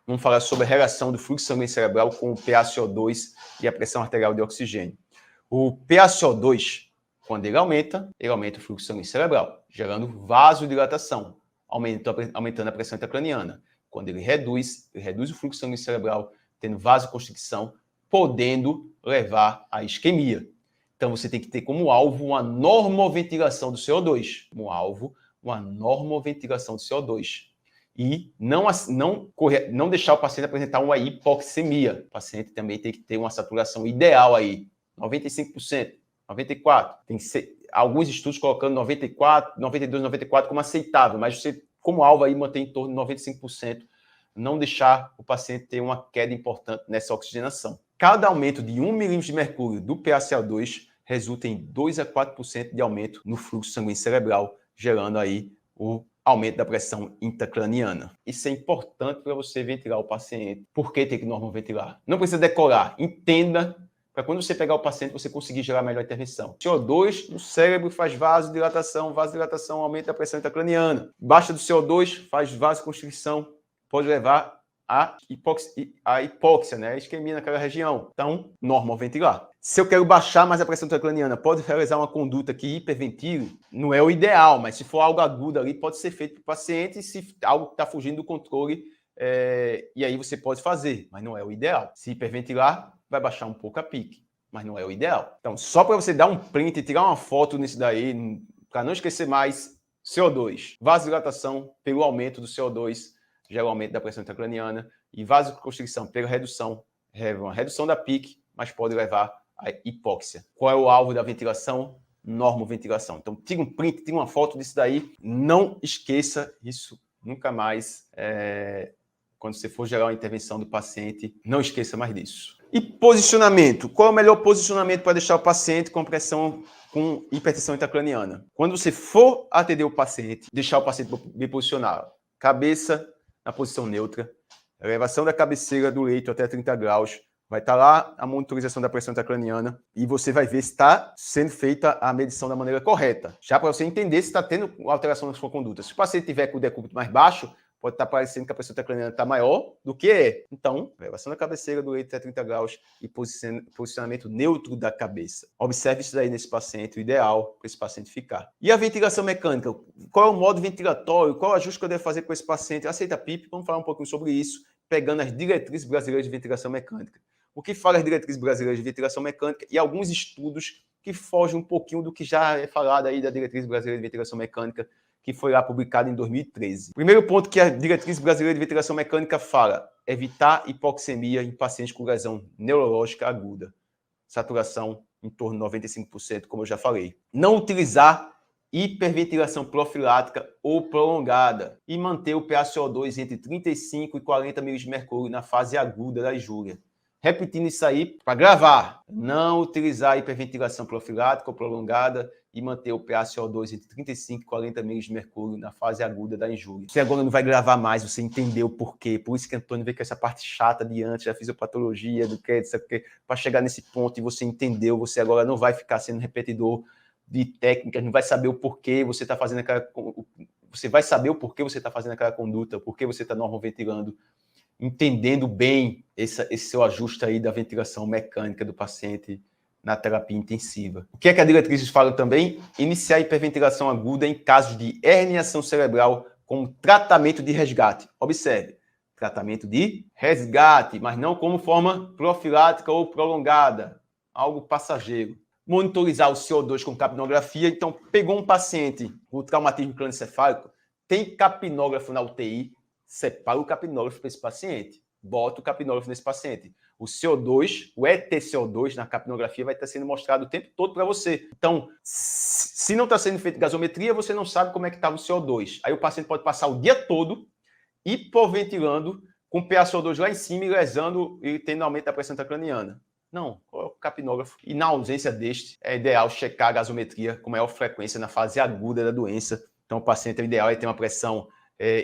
Vamos falar sobre a relação do fluxo sanguíneo cerebral com o PaCO2 e a pressão arterial de oxigênio. O PaCO2, quando ele aumenta o fluxo sanguíneo cerebral, gerando vasodilatação, aumentando a pressão intracraniana. Quando ele reduz o fluxo sanguíneo cerebral, tendo vasoconstricção, podendo levar à isquemia. Então, você tem que ter como alvo uma normoventilação do CO2. Como alvo, uma normoventilação do CO2. E não deixar o paciente apresentar uma hipoxemia. O paciente também tem que ter uma saturação ideal aí, 95%, 94%. Tem que ser, alguns estudos colocando 94%, 92%, 94% como aceitável, mas você, como alvo aí, manter em torno de 95%. Não deixar o paciente ter uma queda importante nessa oxigenação. Cada aumento de 1 milímetro de mercúrio do PaCO2 resulta em 2 a 4% de aumento no fluxo sanguíneo cerebral, gerando aí o aumento da pressão intracraniana. Isso é importante para você ventilar o paciente. Por que tem que normoventilar? Não precisa decorar, entenda, para quando você pegar o paciente, você conseguir gerar a melhor intervenção. CO2 no cérebro faz vasodilatação aumenta a pressão intracraniana. Baixa do CO2, faz vasoconstrição, pode levar a hipóxia, né? A isquemia naquela região. Então, normoventilar. Se eu quero baixar mais a pressão intracraniana, pode realizar uma conduta que hiperventile? Não é o ideal, mas se for algo agudo ali, pode ser feito para o paciente se algo está fugindo do controle, e aí você pode fazer, mas não é o ideal. Se hiperventilar, vai baixar um pouco a pique, mas não é o ideal. Então, só para você dar um print e tirar uma foto nisso daí, para não esquecer mais, CO2, vasodilatação pelo aumento do CO2, gera o aumento da pressão intracraniana, e vasoconstricção pela redução, uma redução da pique, mas pode levar a hipóxia. Qual é o alvo da ventilação? Normoventilação. Então, tira um print, tira uma foto disso daí. Não esqueça isso nunca mais. Quando você for gerar uma intervenção do paciente, não esqueça mais disso. E posicionamento. Qual é o melhor posicionamento para deixar o paciente com pressão, com hipertensão intracraniana? Quando você for atender o paciente, deixar o paciente bem posicionado. Cabeça na posição neutra. Elevação da cabeceira do leito até 30 graus. Vai estar lá a monitorização da pressão intracraniana e você vai ver se está sendo feita a medição da maneira correta. Já para você entender se está tendo alteração na sua conduta. Se o paciente tiver com o decúbito mais baixo, pode estar parecendo que a pressão intracraniana está maior do que é. Então, elevação da cabeceira do leito até 30 graus e posicionamento neutro da cabeça. Observe isso daí nesse paciente, o ideal para esse paciente ficar. E a ventilação mecânica? Qual é o modo ventilatório? Qual o ajuste que eu devo fazer com esse paciente? Aceita PIP? Vamos falar um pouquinho sobre isso, pegando as diretrizes brasileiras de ventilação mecânica. O que fala as diretrizes brasileiras de ventilação mecânica e alguns estudos que fogem um pouquinho do que já é falado aí da diretriz brasileira de ventilação mecânica, que foi lá publicada em 2013. Primeiro ponto que a diretriz brasileira de ventilação mecânica fala: evitar hipoxemia em pacientes com lesão neurológica aguda. Saturação em torno de 95%, como eu já falei. Não utilizar hiperventilação profilática ou prolongada e manter o PaCO2 entre 35 e 40 mg de mercúrio na fase aguda da injúria. Repetindo isso aí para gravar. Não utilizar hiperventilação profilática ou prolongada e manter o PaCO2 entre 35 e 40 mg de mercúrio na fase aguda da injúria. Você agora não vai gravar mais, você entendeu o porquê. Por isso que Antônio veio com essa parte chata de antes, da fisiopatologia, do que, para chegar nesse ponto e você entendeu, você agora não vai ficar sendo repetidor de técnicas, não vai saber o porquê você está fazendo aquela... Você vai saber o porquê você está fazendo aquela conduta, o porquê você está normoventilando, entendendo bem esse seu ajuste aí da ventilação mecânica do paciente na terapia intensiva. O que é que a diretriz fala também? Iniciar a hiperventilação aguda em casos de herniação cerebral como tratamento de resgate. Observe, tratamento de resgate, mas não como forma profilática ou prolongada, algo passageiro. Monitorizar o CO2 com capnografia. Então, pegou um paciente com traumatismo crânioencefálico, tem capnógrafo na UTI, separa o capnógrafo para esse paciente, bota o capnógrafo nesse paciente. O CO2, o ETCO2 na capnografia vai estar sendo mostrado o tempo todo para você. Então, se não está sendo feita gasometria, você não sabe como é que estava o CO2. Aí o paciente pode passar o dia todo hipoventilando, com o PaCO2 lá em cima e lesando e tendo aumento da pressão intracraniana. Não, coloca o capnógrafo. E na ausência deste, é ideal checar a gasometria com maior frequência na fase aguda da doença. Então, o paciente, o ideal é ter uma pressão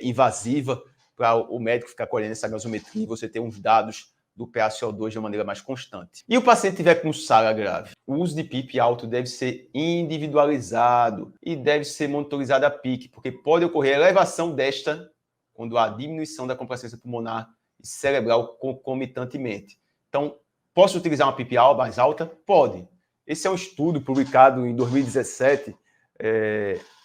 invasiva para o médico ficar colhendo essa gasometria e você ter uns dados do PaCO2 de uma maneira mais constante. E o paciente tiver com SARA grave, o uso de PIP alto deve ser individualizado e deve ser monitorizado a PIC, porque pode ocorrer elevação desta quando há diminuição da complacência pulmonar e cerebral concomitantemente. Então, posso utilizar uma PIP mais alta? Pode. Esse é um estudo publicado em 2017,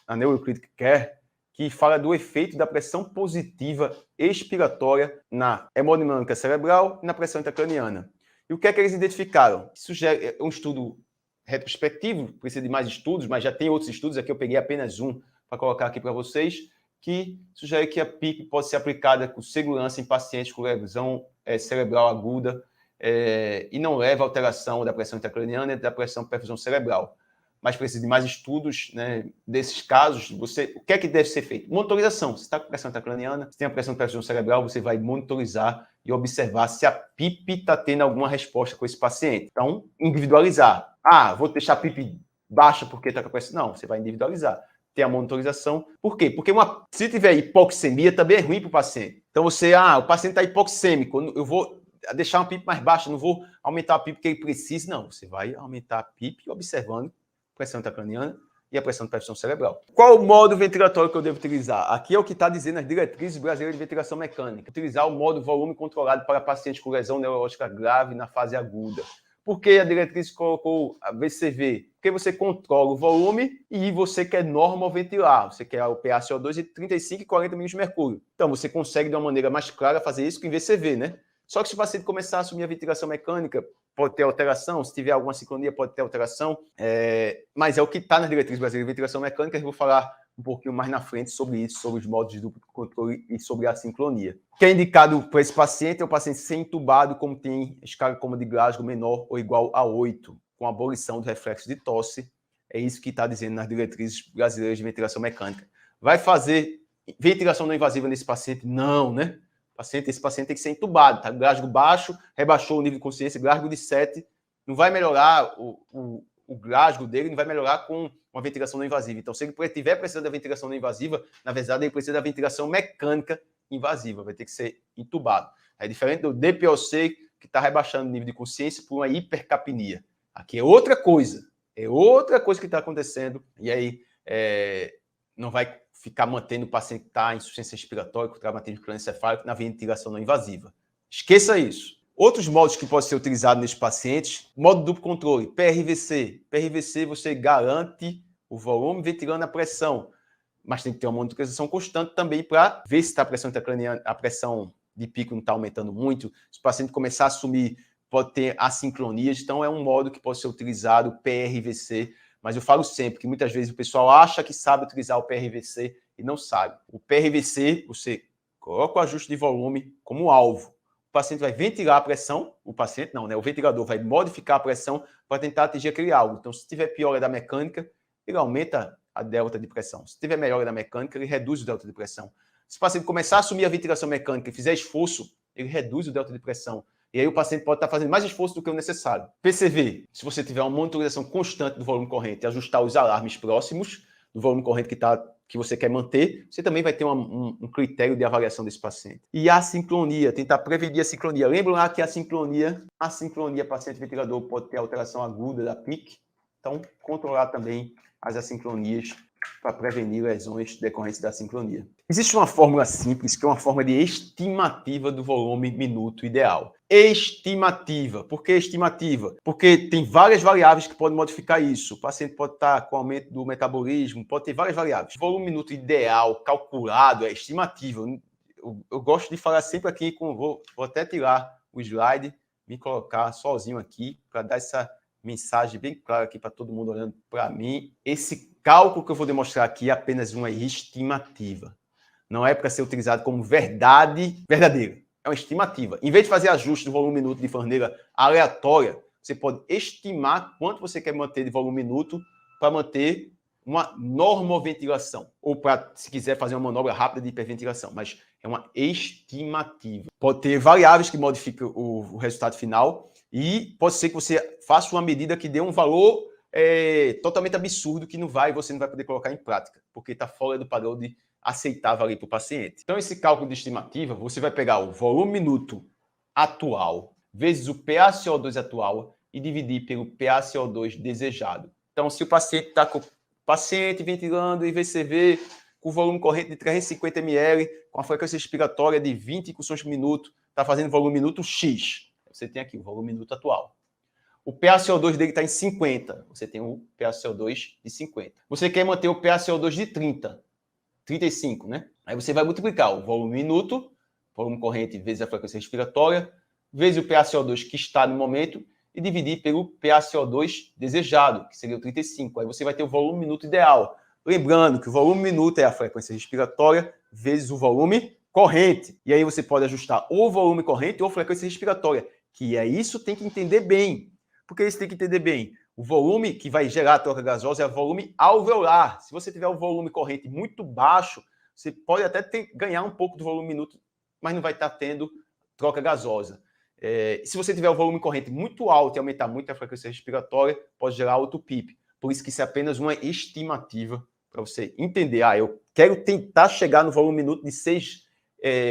na Neurocritic Care, que fala do efeito da pressão positiva expiratória na hemodinâmica cerebral e na pressão intracraniana. E o que é que eles identificaram? Isso é um estudo retrospectivo, precisa de mais estudos, mas já tem outros estudos, aqui eu peguei apenas um para colocar aqui para vocês, que sugere que a PIP pode ser aplicada com segurança em pacientes com lesão cerebral aguda e não leva à alteração da pressão intracraniana e da pressão perfusão cerebral. Mas precisa de mais estudos, né, desses casos. O que é que deve ser feito? Monitorização. Você está com pressão intracraniana, você tem a pressão perfusão cerebral, você vai monitorizar e observar se a PIP está tendo alguma resposta com esse paciente. Então, individualizar. Vou deixar a PIP baixa porque está com a pressão. Não, você vai individualizar. Ter a monitorização. Por quê? Porque se tiver hipoxemia, também é ruim para o paciente. Então, o paciente está hipoxêmico, eu vou deixar uma PIP mais baixa, não vou aumentar a PIP que ele precisa. Não, você vai aumentar a PIP observando a pressão intracraniana e a pressão de perfusão cerebral. Qual o modo ventilatório que eu devo utilizar? Aqui é o que está dizendo as diretrizes brasileiras de ventilação mecânica. Utilizar o modo volume controlado para pacientes com lesão neurológica grave na fase aguda. Por que a diretriz colocou a VCV? Porque você controla o volume e você quer normoventilar. Você quer o PaCO2 de 35 e 40 mg de mercúrio. Então, você consegue de uma maneira mais clara fazer isso com VCV, né? Só que se o paciente começar a assumir a ventilação mecânica, pode ter alteração. Se tiver alguma sincronia, pode ter alteração. Mas é o que está nas diretrizes brasileiras de ventilação mecânica. Eu vou falar um pouquinho mais na frente sobre isso, sobre os modos de duplo controle e sobre a sincronia. O que é indicado para esse paciente é o paciente ser intubado como tem escala coma de Glasgow menor ou igual a 8, com abolição do reflexo de tosse. É isso que está dizendo nas diretrizes brasileiras de ventilação mecânica. Vai fazer ventilação não invasiva nesse paciente? Não, né? Esse paciente tem que ser intubado, tá? Glasgow baixo, rebaixou o nível de consciência, Glasgow de 7, não vai melhorar o Glasgow dele, não vai melhorar com uma ventilação não invasiva. Então, se ele estiver precisando da ventilação não invasiva, na verdade, ele precisa da ventilação mecânica invasiva, vai ter que ser intubado. É diferente do DPOC, que está rebaixando o nível de consciência por uma hipercapnia. Aqui é outra coisa que está acontecendo, e aí não vai ficar mantendo o paciente que está em insuficiência respiratória, com traumatismo crânioencefálico, na ventilação não invasiva. Esqueça isso. Outros modos que podem ser utilizados nesses pacientes, modo duplo controle, PRVC. PRVC você garante o volume ventilando a pressão, mas tem que ter uma monitorização constante também para ver se está a pressão intracraniana, a pressão de pico não está aumentando muito. Se o paciente começar a assumir, pode ter assincronias. Então, é um modo que pode ser utilizado, PRVC. Mas eu falo sempre que muitas vezes o pessoal acha que sabe utilizar o PRVC e não sabe. O PRVC, você coloca o ajuste de volume como alvo. O paciente vai ventilar a pressão, o paciente não, né? O ventilador vai modificar a pressão para tentar atingir aquele alvo. Então, se tiver piora da mecânica, ele aumenta a delta de pressão. Se tiver melhora da mecânica, ele reduz o delta de pressão. Se o paciente começar a assumir a ventilação mecânica e fizer esforço, ele reduz o delta de pressão. E aí o paciente pode estar fazendo mais esforço do que o necessário. PCV, se você tiver uma monitorização constante do volume corrente e ajustar os alarmes próximos do volume corrente que você quer manter, você também vai ter um critério de avaliação desse paciente. E a sincronia, tentar prevenir a sincronia. Lembram lá que a sincronia paciente ventilador pode ter alteração aguda da PIC. Então, controlar também as assincronias para prevenir lesões decorrentes da sincronia. Existe uma fórmula simples, que é uma forma de estimativa do volume minuto ideal. Estimativa. Por que estimativa? Porque tem várias variáveis que podem modificar isso. O paciente pode estar com aumento do metabolismo, pode ter várias variáveis. O volume minuto ideal, calculado, é estimativa. Eu gosto de falar sempre aqui, vou até tirar o slide, me colocar sozinho aqui, para dar essa mensagem bem clara aqui para todo mundo olhando para mim. Esse cálculo que eu vou demonstrar aqui é apenas uma estimativa. Não é para ser utilizado como verdade verdadeira. É uma estimativa. Em vez de fazer ajuste do volume minuto de maneira aleatória, você pode estimar quanto você quer manter de volume minuto para manter uma normoventilação. Ou para, se quiser, fazer uma manobra rápida de hiperventilação. Mas é uma estimativa. Pode ter variáveis que modificam o resultado final e pode ser que você faça uma medida que dê um valor totalmente absurdo que você não vai poder colocar em prática, porque está fora do padrão de aceitável ali para o paciente. Então, esse cálculo de estimativa, você vai pegar o volume minuto atual vezes o PaCO2 atual e dividir pelo PaCO2 desejado. Então, se o paciente está com o paciente ventilando IVCV com volume corrente de 350 ml, com a frequência respiratória de 20 incursões por minuto, está fazendo volume minuto X. Você tem aqui o volume minuto atual. O PaCO2 dele está em 50. Você tem o PaCO2 de 50. Você quer manter o PaCO2 de 30. 35, né? Aí você vai multiplicar o volume minuto, volume corrente vezes a frequência respiratória, vezes o PaCO2 que está no momento e dividir pelo PaCO2 desejado, que seria o 35. Aí você vai ter o volume minuto ideal. Lembrando que o volume minuto é a frequência respiratória vezes o volume corrente. E aí você pode ajustar ou volume corrente ou frequência respiratória, que é isso, tem que entender bem. Por que isso tem que entender bem? O volume que vai gerar a troca gasosa é o volume alveolar. Se você tiver um volume corrente muito baixo, você pode até ganhar um pouco do volume minuto, mas não vai estar tendo troca gasosa. Se você tiver o volume corrente muito alto e aumentar muito a frequência respiratória, pode gerar outro PIP. Por isso que isso é apenas uma estimativa para você entender. Eu quero tentar chegar no volume minuto de 6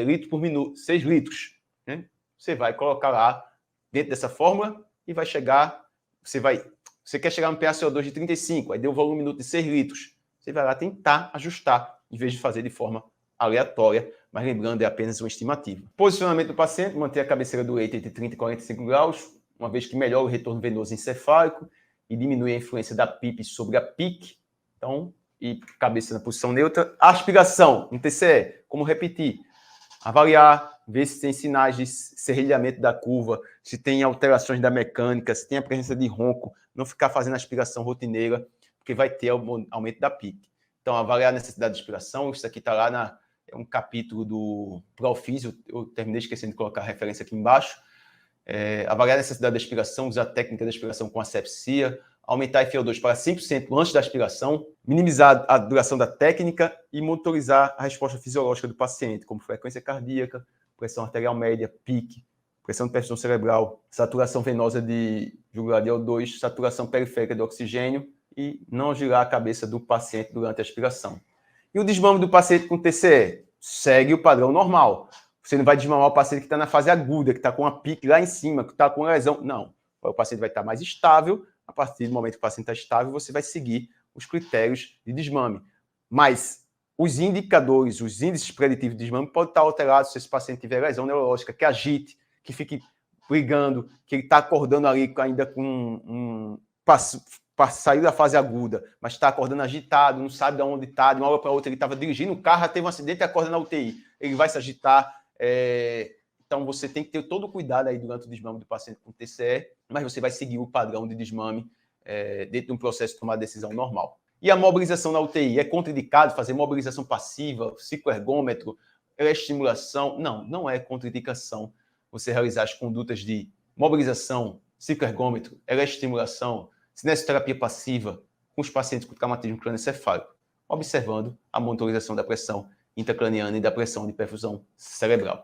litros por minuto, 6 litros. Né? Você vai colocar lá dentro dessa fórmula e vai chegar, você quer chegar no PaCO2 de 35, aí deu o volume minuto de 6 litros. Você vai lá tentar ajustar, em vez de fazer de forma aleatória, mas lembrando, é apenas uma estimativa. Posicionamento do paciente, manter a cabeceira do leito entre 30 e 45 graus, uma vez que melhora o retorno venoso encefálico e diminui a influência da PIP sobre a PIC. Então, e cabeça na posição neutra. Aspiração, no TCE, como repetir? Avaliar, ver se tem sinais de serrilhamento da curva, se tem alterações da mecânica, se tem a presença de ronco, não ficar fazendo aspiração rotineira, porque vai ter aumento da PIC. Então, avaliar a necessidade de aspiração, isso aqui está lá é um capítulo do Profísio, eu terminei esquecendo de colocar a referência aqui embaixo. Avaliar a necessidade de aspiração, usar a técnica de aspiração com asepsia, aumentar FiO2 para 100% antes da aspiração, minimizar a duração da técnica e monitorizar a resposta fisiológica do paciente, como frequência cardíaca, pressão arterial média, PIC, pressão de perfusão cerebral, saturação venosa de jugular de O2, saturação periférica de oxigênio e não girar a cabeça do paciente durante a aspiração. E o desmame do paciente com TCE segue o padrão normal. Você não vai desmamar o paciente que está na fase aguda, que está com a PIC lá em cima, que está com lesão. Não. O paciente vai estar mais estável. A partir do momento que o paciente está estável, você vai seguir os critérios de desmame. Mas os indicadores, os índices preditivos de desmame podem estar alterados se esse paciente tiver lesão neurológica, que agite, que fique brigando, que ele está acordando ali ainda com sair da fase aguda, mas está acordando agitado, não sabe de onde está, de uma hora para outra ele estava dirigindo o carro, teve um acidente e acorda na UTI. Ele vai se agitar. Então, você tem que ter todo o cuidado aí durante o desmame do paciente com TCE, mas você vai seguir o padrão de desmame dentro de um processo de tomar decisão normal. E a mobilização na UTI? É contraindicado fazer mobilização passiva, cicloergômetro, estimulação? Não, não é contraindicação você realizar as condutas de mobilização, cicloergômetro, estimulação, cinesioterapia passiva com os pacientes com traumatismo crânioencefálico, observando a monitorização da pressão intracraniana e da pressão de perfusão cerebral.